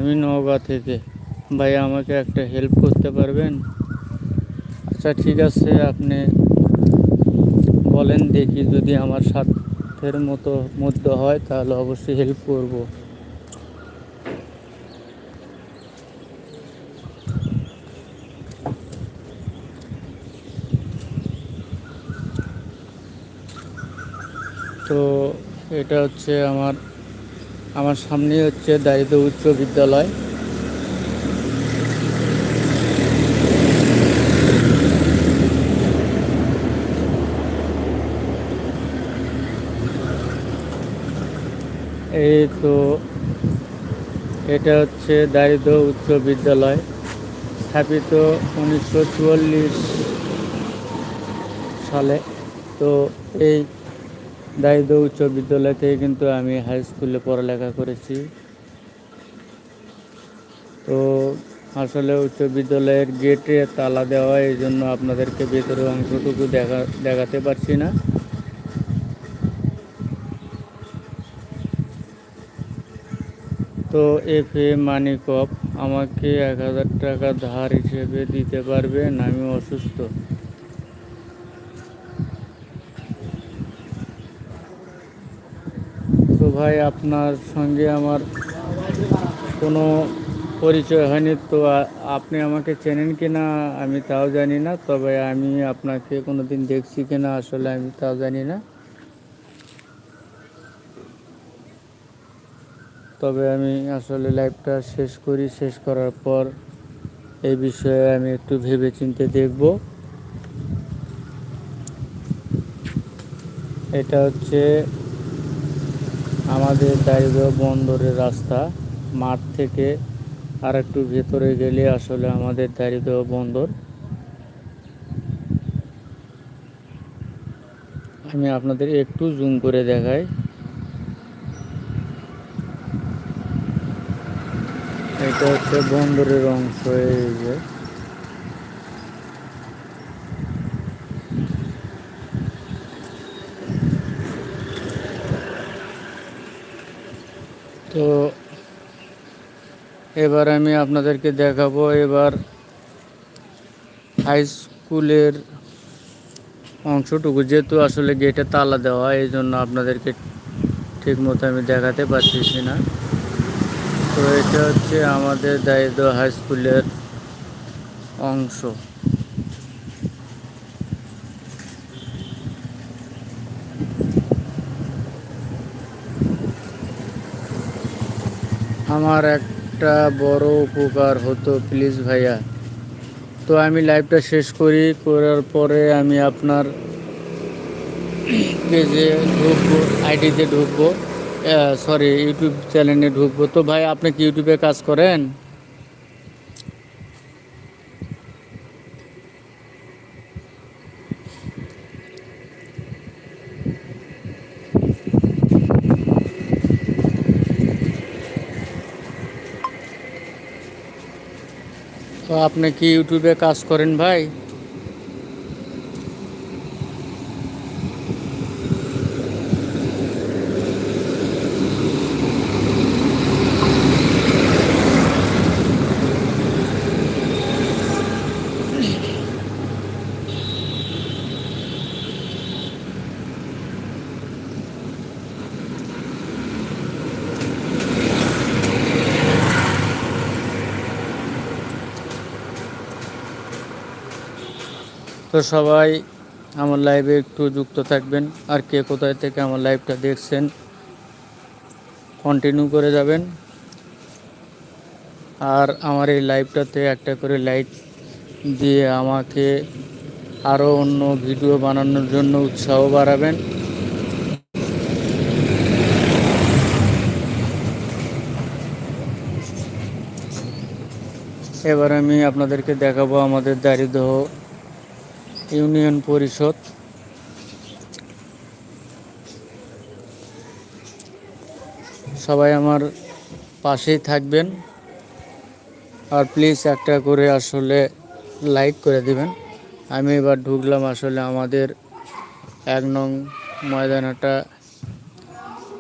আমি নওগাঁ থেকে। ভাই আমাকে একটা হেল্প করতে পারবেন? আচ্ছা ঠিক আছে, আপনি বলেন দেখি, যদি আমার সাধ্যের মধ্যে হয় তাহলে অবশ্যই হেল্প করব। তো এটা হচ্ছে আমার সামনেই হচ্ছে দারিদ্র উচ্চ বিদ্যালয়। এই তো এটা হচ্ছে দারিদ্র উচ্চ বিদ্যালয়, স্থাপিত 1944 সালে। তো এই দারিদ্র উচ্চ বিদ্যালয় থেকে কিন্তু আমি হাই স্কুলে পড়ালেখা করেছি। তো আসলে উচ্চ বিদ্যালয়ের গেটে তালা দেওয়া, এই জন্য আপনাদেরকে ভেতরের অংশটুকু দেখাতে পারছি না। তো এফ.এ. মানিকপ আমাকে 1000 টাকা ধার হিসেবে দিতে পারবেন? আমি অসুস্থ। তো ভাই আপনার সঙ্গে আমার কোনো পরিচয় হয়নি, তো আপনি আমাকে চেনেন কি না আমি তাও জানি না, তবে আমি আপনাকে কোনো দিন দেখছি কি না আসলে আমি তাও জানি না। তবে আমি আসলে লাইভটা শেষ করি, শেষ করার পর এই বিষয়ে আমি একটু ভেবেচিন্তে দেখব। এটা হচ্ছে আমাদের দারিদ্র বন্দরের রাস্তা। মাঠ থেকে আর একটু ভেতরে গেলে আসলে আমাদের দারিদ্র বন্দর। আমি আপনাদের একটু জুম করে দেখাই। এটা হচ্ছে বন্দরের অংশ। এই যে তো এবার আমি আপনাদেরকে দেখাবো এবার হাই স্কুলের অংশটুকু, যেহেতু আসলে গেটে তালা দেওয়া, এই জন্য আপনাদেরকে ঠিক মতো আমি দেখাতে পারতেছি না। তো এটা হচ্ছে আমাদের দারিদ্র হাই স্কুলের অংশ। আমার একটা বড় উপকার হতো প্লিজ ভাইয়া। তো আমি লাইভটা শেষ করার পরে আমি আপনার পেজে ঢুকবো, আইডিতে ঢুকবো, সরি ইউটিউব চ্যানেলে ঢুকবো। তো ভাই আপনি কি ইউটিউবে কাজ করেন? তো আপনি কি ইউটিউবে কাজ করেন ভাই? তো সবাই আমার লাইভে একটু যুক্ত থাকবেন, আর কে কোথায় থেকে আমার লাইভটা দেখছেন কন্টিনিউ করে যাবেন। আর আমার এই লাইভটাতে একটা করে লাইক দিয়ে আমাকে আরও অন্য ভিডিও বানানোর জন্য উৎসাহ বাড়াবেন। এবার আমি আপনাদেরকে দেখাবো আমাদের দারিদ্র ইউনিয়ন পরিষদ। সবাই আমার পাশেই থাকবেন, আর প্লিজ একটা করে আসলে লাইক করে দিবেন। আমি এবার ঢুকলাম আসলে আমাদের 1 নং ময়দানহাটা